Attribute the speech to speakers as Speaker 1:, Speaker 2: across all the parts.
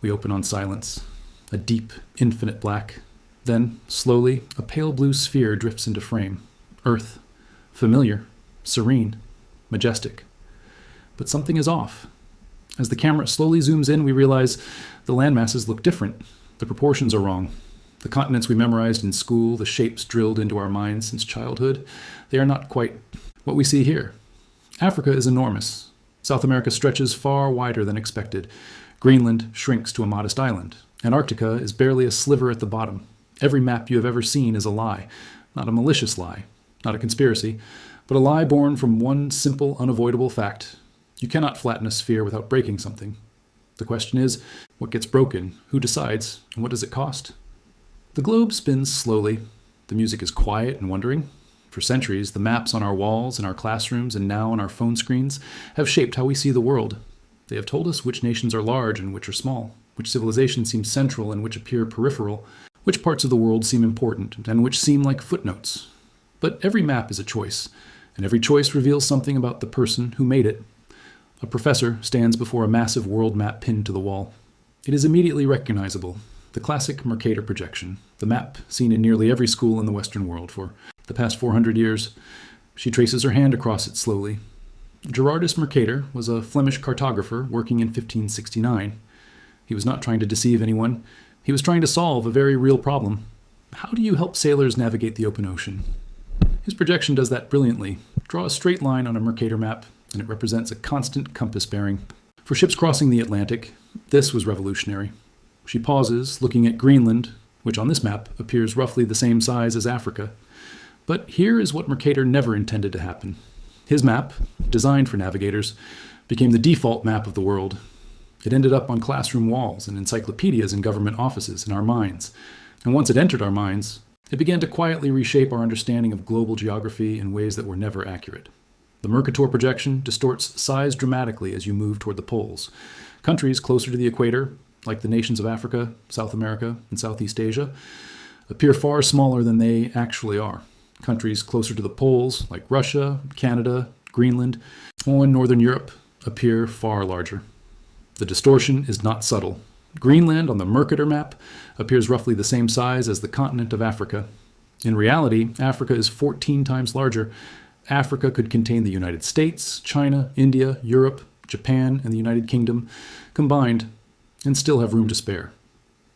Speaker 1: We open on silence, a deep, infinite black. Then, slowly, a pale blue sphere drifts into frame. Earth. Familiar. Serene. Majestic. But something is off. As the camera slowly zooms in, we realize the landmasses look different. The proportions are wrong. The continents we memorized in school, the shapes drilled into our minds since childhood, they are not quite what we see here. Africa is enormous. South America stretches far wider than expected. Greenland shrinks to a modest island. Antarctica is barely a sliver at the bottom. Every map you have ever seen is a lie. Not a malicious lie, not a conspiracy, but a lie born from one simple, unavoidable fact. You cannot flatten a sphere without breaking something. The question is, what gets broken, who decides, and what does it cost? The globe spins slowly. The music is quiet and wondering. For centuries, the maps on our walls, in our classrooms, and now on our phone screens have shaped how we see the world. They have told us which nations are large and which are small, which civilizations seem central and which appear peripheral, which parts of the world seem important and which seem like footnotes. But every map is a choice, and every choice reveals something about the person who made it. A professor stands before a massive world map pinned to the wall. It is immediately recognizable. The classic Mercator projection, the map seen in nearly every school in the Western world for the past 400 years. She traces her hand across it slowly. Gerardus Mercator was a Flemish cartographer working in 1569. He was not trying to deceive anyone. He was trying to solve a very real problem. How do you help sailors navigate the open ocean? His projection does that brilliantly. Draw a straight line on a Mercator map, and it represents a constant compass bearing. For ships crossing the Atlantic, this was revolutionary. She pauses, looking at Greenland, which on this map appears roughly the same size as Africa. But here is what Mercator never intended to happen. His map, designed for navigators, became the default map of the world. It ended up on classroom walls and encyclopedias in government offices, in our minds. And once it entered our minds, it began to quietly reshape our understanding of global geography in ways that were never accurate. The Mercator projection distorts size dramatically as you move toward the poles. Countries closer to the equator, like the nations of Africa, South America, and Southeast Asia, appear far smaller than they actually are. Countries closer to the poles, like Russia, Canada, Greenland, and Northern Europe, appear far larger. The distortion is not subtle. Greenland on the Mercator map appears roughly the same size as the continent of Africa. In reality, Africa is 14 times larger. Africa could contain the United States, China, India, Europe, Japan, and the United Kingdom combined, and still have room to spare.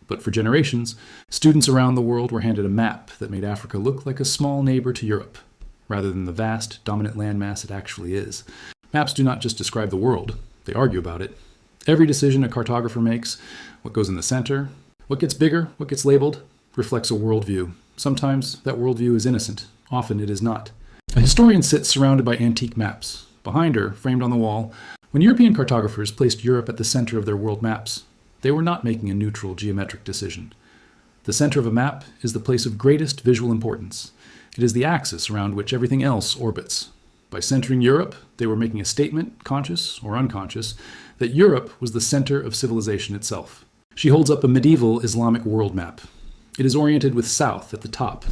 Speaker 1: But for generations, students around the world were handed a map that made Africa look like a small neighbor to Europe, rather than the vast, dominant landmass it actually is. Maps do not just describe the world, they argue about it. Every decision a cartographer makes, what goes in the center, what gets bigger, what gets labeled, reflects a worldview. Sometimes that worldview is innocent, often it is not. A historian sits surrounded by antique maps. Behind her, framed on the wall, when European cartographers placed Europe at the center of their world maps, they were not making a neutral geometric decision. The center of a map is the place of greatest visual importance. It is the axis around which everything else orbits. By centering Europe, they were making a statement, conscious or unconscious, that Europe was the center of civilization itself. She holds up a medieval Islamic world map. It is oriented with south at the top.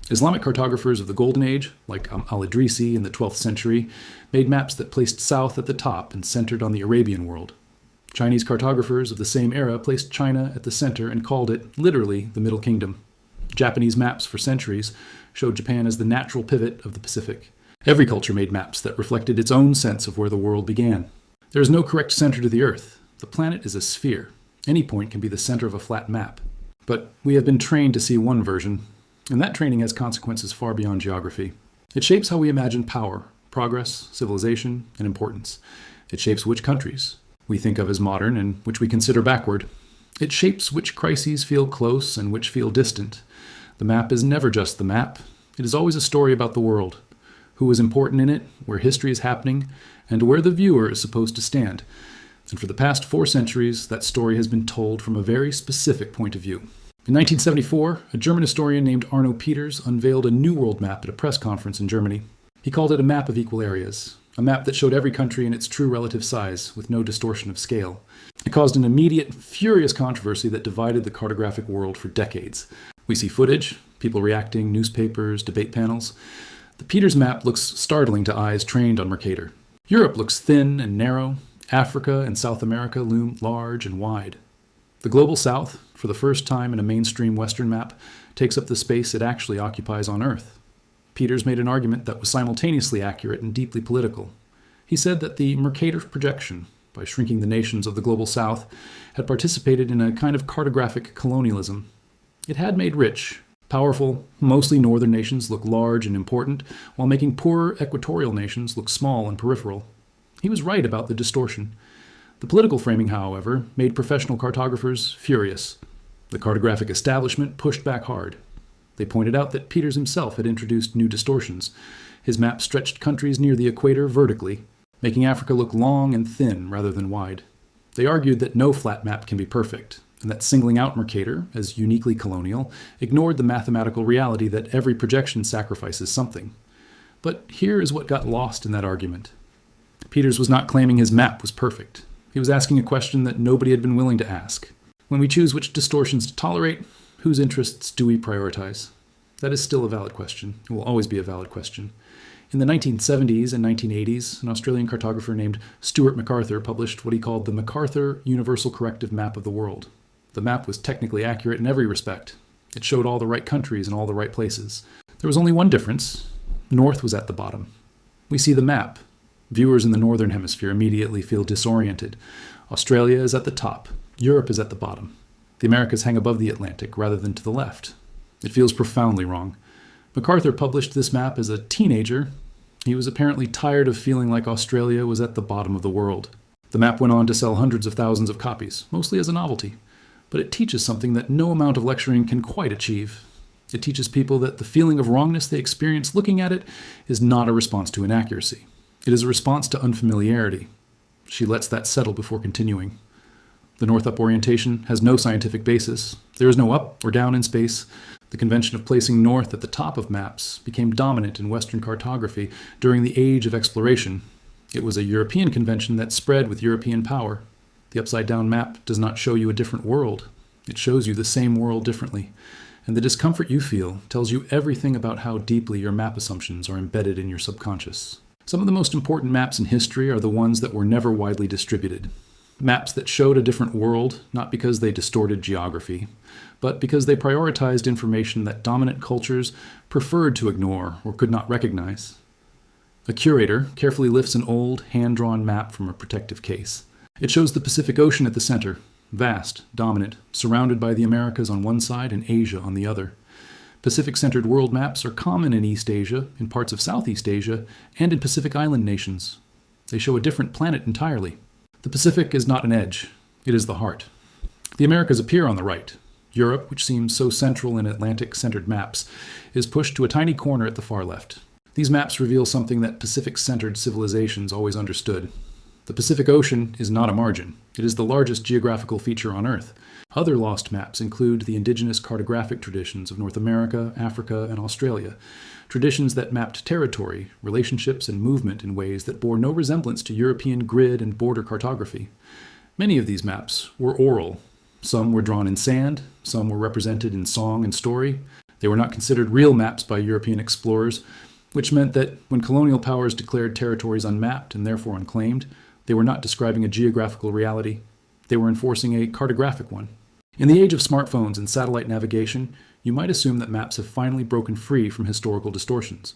Speaker 1: Islamic cartographers of the Golden Age, like al-Idrisi in the 12th century, made maps that placed south at the top and centered on the Arabian world. Chinese cartographers of the same era placed China at the center and called it, literally, the Middle Kingdom. Japanese maps for centuries showed Japan as the natural pivot of the Pacific. Every culture made maps that reflected its own sense of where the world began. There is no correct center to the Earth. The planet is a sphere. Any point can be the center of a flat map. But we have been trained to see one version, and that training has consequences far beyond geography. It shapes how we imagine power, progress, civilization, and importance. It shapes which countries we think of as modern and which we consider backward. It shapes which crises feel close and which feel distant. The map is never just the map. It is always a story about the world, who is important in it, where history is happening, and where the viewer is supposed to stand. And for the past 4 centuries, that story has been told from a very specific point of view. In 1974, a German historian named Arno Peters unveiled a new world map at a press conference in Germany. He called it a map of equal areas, a map that showed every country in its true relative size, with no distortion of scale. It caused an immediate, furious controversy that divided the cartographic world for decades. We see footage, people reacting, newspapers, debate panels. The Peters map looks startling to eyes trained on Mercator. Europe looks thin and narrow. Africa and South America loom large and wide. The global south, for the first time in a mainstream Western map, takes up the space it actually occupies on Earth. Peters made an argument that was simultaneously accurate and deeply political. He said that the Mercator projection, by shrinking the nations of the global south, had participated in a kind of cartographic colonialism. It had made rich, powerful, mostly northern nations look large and important, while making poorer equatorial nations look small and peripheral. He was right about the distortion. The political framing, however, made professional cartographers furious. The cartographic establishment pushed back hard. They pointed out that Peters himself had introduced new distortions. His map stretched countries near the equator vertically, making Africa look long and thin rather than wide. They argued that no flat map can be perfect, and that singling out Mercator as uniquely colonial ignored the mathematical reality that every projection sacrifices something. But here is what got lost in that argument. Peters was not claiming his map was perfect. He was asking a question that nobody had been willing to ask. When we choose which distortions to tolerate, whose interests do we prioritize? That is still a valid question. It will always be a valid question. In the 1970s and 1980s, an Australian cartographer named Stuart MacArthur published what he called the MacArthur Universal Corrective Map of the World. The map was technically accurate in every respect. It showed all the right countries in all the right places. There was only one difference. North was at the bottom. We see the map. Viewers in the northern hemisphere immediately feel disoriented. Australia is at the top. Europe is at the bottom. The Americas hang above the Atlantic rather than to the left. It feels profoundly wrong. MacArthur published this map as a teenager. He was apparently tired of feeling like Australia was at the bottom of the world. The map went on to sell hundreds of thousands of copies, mostly as a novelty. But it teaches something that no amount of lecturing can quite achieve. It teaches people that the feeling of wrongness they experience looking at it is not a response to inaccuracy. It is a response to unfamiliarity. She lets that settle before continuing. The north-up orientation has no scientific basis. There is no up or down in space. The convention of placing north at the top of maps became dominant in Western cartography during the age of exploration. It was a European convention that spread with European power. The upside-down map does not show you a different world. It shows you the same world differently. And the discomfort you feel tells you everything about how deeply your map assumptions are embedded in your subconscious. Some of the most important maps in history are the ones that were never widely distributed. Maps that showed a different world, not because they distorted geography, but because they prioritized information that dominant cultures preferred to ignore or could not recognize. A curator carefully lifts an old, hand-drawn map from a protective case. It shows the Pacific Ocean at the center, vast, dominant, surrounded by the Americas on one side and Asia on the other. Pacific-centered world maps are common in East Asia, in parts of Southeast Asia, and in Pacific Island nations. They show a different planet entirely. The Pacific is not an edge, it is the heart. The Americas appear on the right. Europe, which seems so central in Atlantic-centered maps, is pushed to a tiny corner at the far left. These maps reveal something that Pacific-centered civilizations always understood. The Pacific Ocean is not a margin. It is the largest geographical feature on Earth. Other lost maps include the indigenous cartographic traditions of North America, Africa, and Australia, traditions that mapped territory, relationships, and movement in ways that bore no resemblance to European grid and border cartography. Many of these maps were oral. Some were drawn in sand, some were represented in song and story. They were not considered real maps by European explorers, which meant that when colonial powers declared territories unmapped and therefore unclaimed, they were not describing a geographical reality. They were enforcing a cartographic one. In the age of smartphones and satellite navigation, you might assume that maps have finally broken free from historical distortions.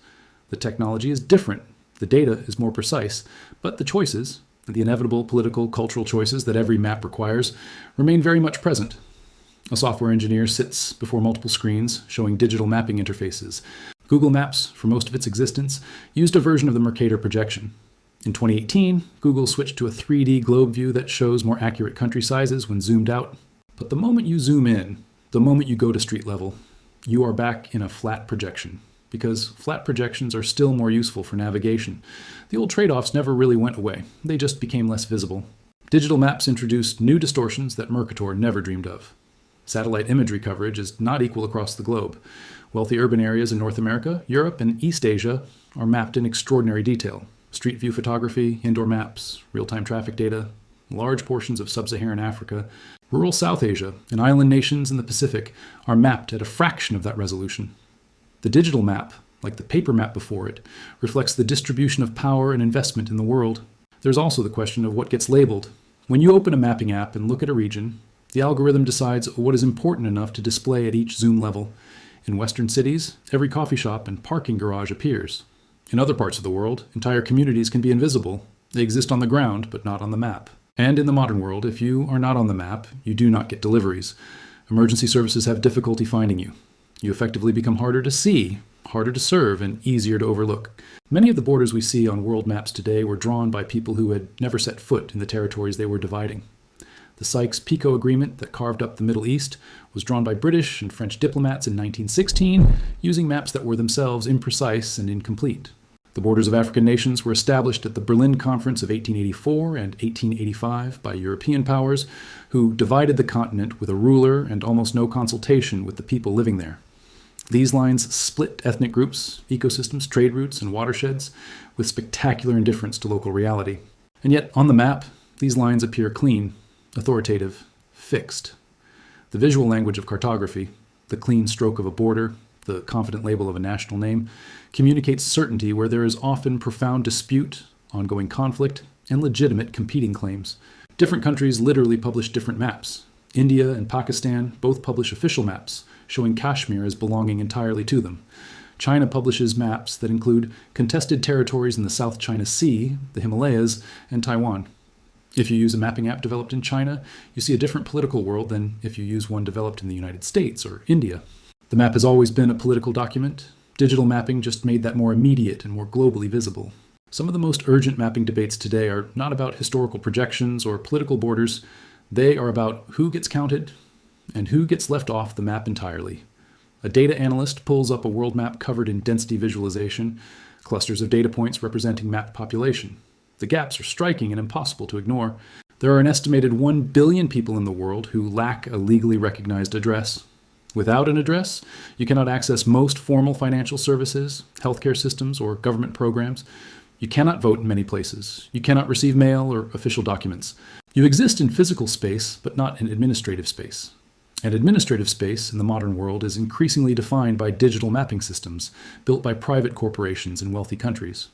Speaker 1: The technology is different, the data is more precise, but the choices, the inevitable political, cultural choices that every map requires, remain very much present. A software engineer sits before multiple screens showing digital mapping interfaces. Google Maps, for most of its existence, used a version of the Mercator projection. In 2018, Google switched to a 3D globe view that shows more accurate country sizes when zoomed out. But the moment you zoom in, the moment you go to street level, you are back in a flat projection, because flat projections are still more useful for navigation. The old trade-offs never really went away. They just became less visible. Digital maps introduced new distortions that Mercator never dreamed of. Satellite imagery coverage is not equal across the globe. Wealthy urban areas in North America, Europe, and East Asia are mapped in extraordinary detail. Street view photography, indoor maps, real-time traffic data, large portions of sub-Saharan Africa, rural South Asia, and island nations in the Pacific are mapped at a fraction of that resolution. The digital map, like the paper map before it, reflects the distribution of power and investment in the world. There's also the question of what gets labeled. When you open a mapping app and look at a region, The algorithm decides what is important enough to display at each zoom level. In Western cities, every coffee shop and parking garage appears. In other parts of the world, entire communities can be invisible. They exist on the ground, but not on the map. And in the modern world, if you are not on the map, you do not get deliveries. Emergency services have difficulty finding you. You effectively become harder to see, harder to serve, and easier to overlook. Many of the borders we see on world maps today were drawn by people who had never set foot in the territories they were dividing. The Sykes-Picot Agreement that carved up the Middle East was drawn by British and French diplomats in 1916, using maps that were themselves imprecise and incomplete. The borders of African nations were established at the Berlin Conference of 1884 and 1885 by European powers, who divided the continent with a ruler and almost no consultation with the people living there. These lines split ethnic groups, ecosystems, trade routes, and watersheds with spectacular indifference to local reality. And yet, on the map, these lines appear clean, authoritative, fixed. The visual language of cartography, the clean stroke of a border, the confident label of a national name, communicates certainty where there is often profound dispute, ongoing conflict, and legitimate competing claims. Different countries literally publish different maps. India and Pakistan both publish official maps, showing Kashmir as belonging entirely to them. China publishes maps that include contested territories in the South China Sea, the Himalayas, and Taiwan. If you use a mapping app developed in China, you see a different political world than if you use one developed in the United States or India. The map has always been a political document. Digital mapping just made that more immediate and more globally visible. Some of the most urgent mapping debates today are not about historical projections or political borders. They are about who gets counted and who gets left off the map entirely. A data analyst pulls up a world map covered in density visualization, clusters of data points representing mapped population. The gaps are striking and impossible to ignore. There are an estimated 1 billion people in the world who lack a legally recognized address. Without an address, you cannot access most formal financial services, healthcare systems, or government programs. You cannot vote in many places. You cannot receive mail or official documents. You exist in physical space, but not in administrative space. And administrative space in the modern world is increasingly defined by digital mapping systems built by private corporations in wealthy countries.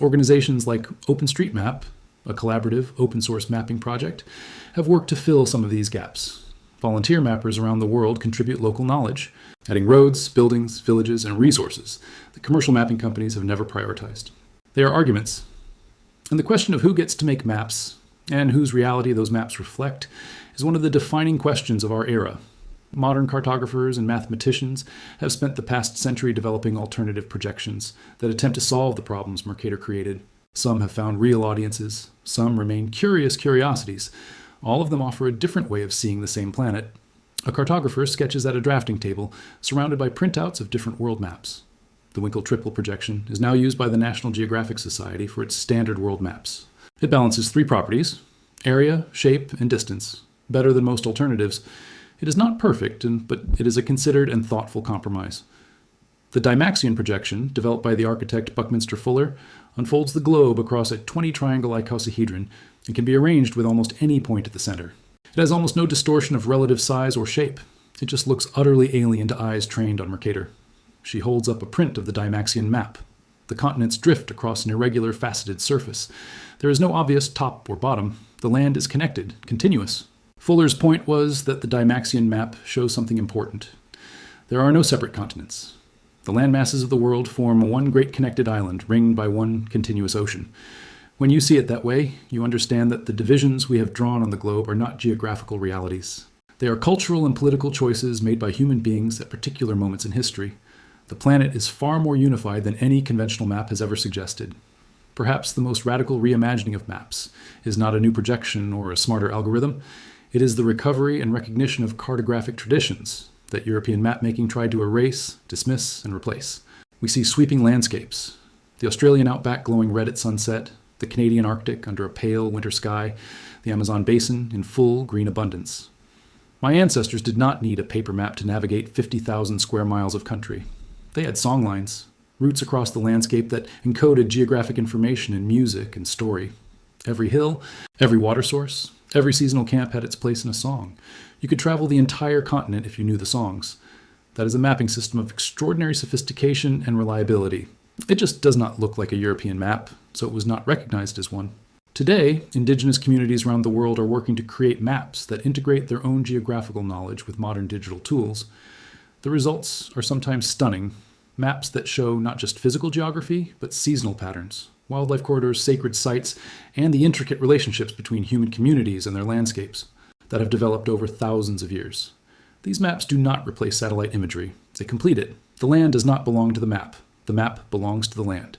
Speaker 1: Organizations like OpenStreetMap, a collaborative open-source mapping project, have worked to fill some of these gaps. Volunteer mappers around the world contribute local knowledge, adding roads, buildings, villages, and resources that commercial mapping companies have never prioritized. They are arguments. And the question of who gets to make maps and whose reality those maps reflect is one of the defining questions of our era. Modern cartographers and mathematicians have spent the past century developing alternative projections that attempt to solve the problems Mercator created. Some have found real audiences, some remain curious curiosities. All of them offer a different way of seeing the same planet. A cartographer sketches at a drafting table, surrounded by printouts of different world maps. The Winkle triple projection is now used by the National Geographic Society for its standard world maps. It balances 3 properties: area, shape, and distance, better than most alternatives. It is not perfect, but it is a considered and thoughtful compromise. The Dymaxion projection, developed by the architect Buckminster Fuller, unfolds the globe across a 20-triangle icosahedron and can be arranged with almost any point at the center. It has almost no distortion of relative size or shape. It just looks utterly alien to eyes trained on Mercator. She holds up a print of the Dymaxion map. The continents drift across an irregular, faceted surface. There is no obvious top or bottom. The land is connected, continuous. Fuller's point was that the Dymaxion map shows something important. There are no separate continents. The landmasses of the world form one great connected island, ringed by one continuous ocean. When you see it that way, you understand that the divisions we have drawn on the globe are not geographical realities. They are cultural and political choices made by human beings at particular moments in history. The planet is far more unified than any conventional map has ever suggested. Perhaps the most radical reimagining of maps is not a new projection or a smarter algorithm. It is the recovery and recognition of cartographic traditions that European mapmaking tried to erase, dismiss, and replace. We see sweeping landscapes, the Australian outback glowing red at sunset, the Canadian Arctic under a pale winter sky, the Amazon basin in full green abundance. My ancestors did not need a paper map to navigate 50,000 square miles of country. They had songlines, routes across the landscape that encoded geographic information in music and story. Every hill, every water source, every seasonal camp had its place in a song. You could travel the entire continent if you knew the songs. That is a mapping system of extraordinary sophistication and reliability. It just does not look like a European map, so it was not recognized as one. Today, indigenous communities around the world are working to create maps that integrate their own geographical knowledge with modern digital tools. The results are sometimes stunning. Maps that show not just physical geography, but seasonal patterns, wildlife corridors, sacred sites, and the intricate relationships between human communities and their landscapes that have developed over thousands of years. These maps do not replace satellite imagery. They complete it. The land does not belong to the map. The map belongs to the land.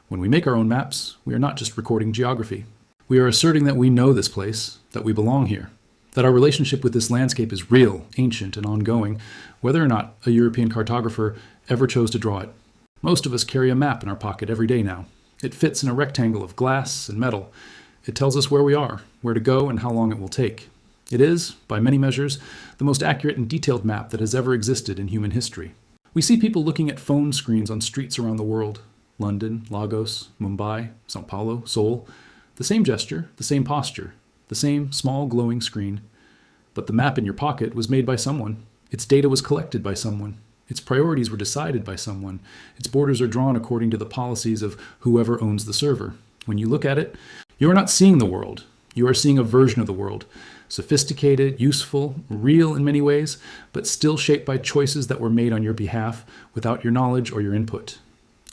Speaker 1: When we make our own maps, we are not just recording geography. We are asserting that we know this place, that we belong here, that our relationship with this landscape is real, ancient, and ongoing, whether or not a European cartographer ever chose to draw it. Most of us carry a map in our pocket every day now. It fits in a rectangle of glass and metal. It tells us where we are, where to go, and how long it will take. It is, by many measures, the most accurate and detailed map that has ever existed in human history. We see people looking at phone screens on streets around the world. London, Lagos, Mumbai, Sao Paulo, Seoul. The same gesture, the same posture, the same small glowing screen. But the map in your pocket was made by someone. Its data was collected by someone. Its priorities were decided by someone. Its borders are drawn according to the policies of whoever owns the server. When you look at it, you are not seeing the world. You are seeing a version of the world. Sophisticated, useful, real in many ways, but still shaped by choices that were made on your behalf without your knowledge or your input.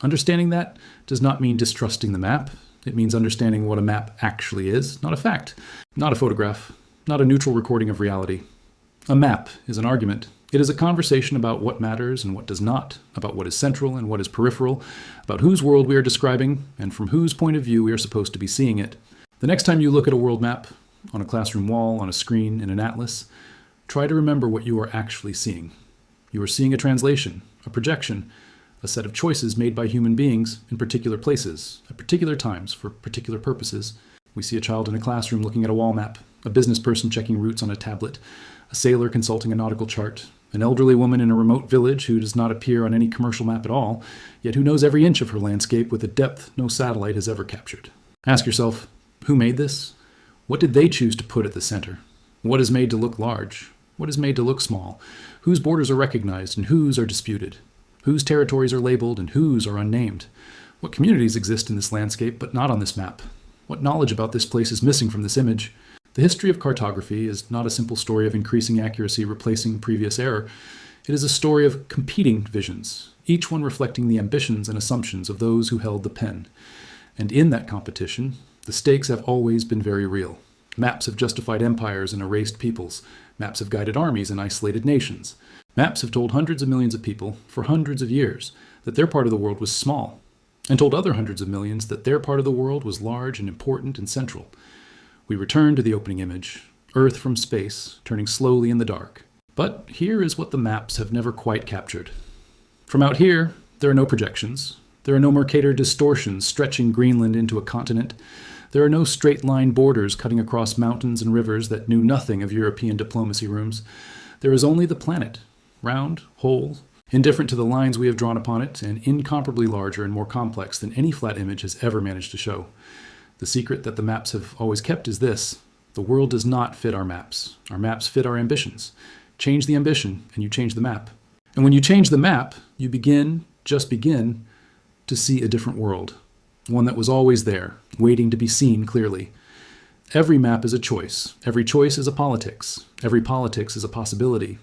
Speaker 1: Understanding that does not mean distrusting the map. It means understanding what a map actually is, not a fact, not a photograph, not a neutral recording of reality. A map is an argument. It is a conversation about what matters and what does not, about what is central and what is peripheral, about whose world we are describing, and from whose point of view we are supposed to be seeing it. The next time you look at a world map, on a classroom wall, on a screen, in an atlas, try to remember what you are actually seeing. You are seeing a translation, a projection, a set of choices made by human beings in particular places, at particular times, for particular purposes. We see a child in a classroom looking at a wall map, a business person checking routes on a tablet, a sailor consulting a nautical chart, an elderly woman in a remote village who does not appear on any commercial map at all, yet who knows every inch of her landscape with a depth no satellite has ever captured. Ask yourself, who made this? What did they choose to put at the center? What is made to look large? What is made to look small? Whose borders are recognized and whose are disputed? Whose territories are labeled and whose are unnamed? What communities exist in this landscape but not on this map? What knowledge about this place is missing from this image? The history of cartography is not a simple story of increasing accuracy replacing previous error. It is a story of competing visions, each one reflecting the ambitions and assumptions of those who held the pen. And in that competition, the stakes have always been very real. Maps have justified empires and erased peoples. Maps have guided armies and isolated nations. Maps have told hundreds of millions of people, for hundreds of years, that their part of the world was small, and told other hundreds of millions that their part of the world was large and important and central. We return to the opening image, Earth from space, turning slowly in the dark. But here is what the maps have never quite captured. From out here, there are no projections. There are no Mercator distortions stretching Greenland into a continent. There are no straight-line borders cutting across mountains and rivers that knew nothing of European diplomacy rooms. There is only the planet, round, whole, indifferent to the lines we have drawn upon it, and incomparably larger and more complex than any flat image has ever managed to show. The secret that the maps have always kept is this: the world does not fit our maps. Our maps fit our ambitions. Change the ambition, and you change the map. And when you change the map, you just begin, to see a different world, one that was always there, waiting to be seen clearly. Every map is a choice. Every choice is a politics. Every politics is a possibility.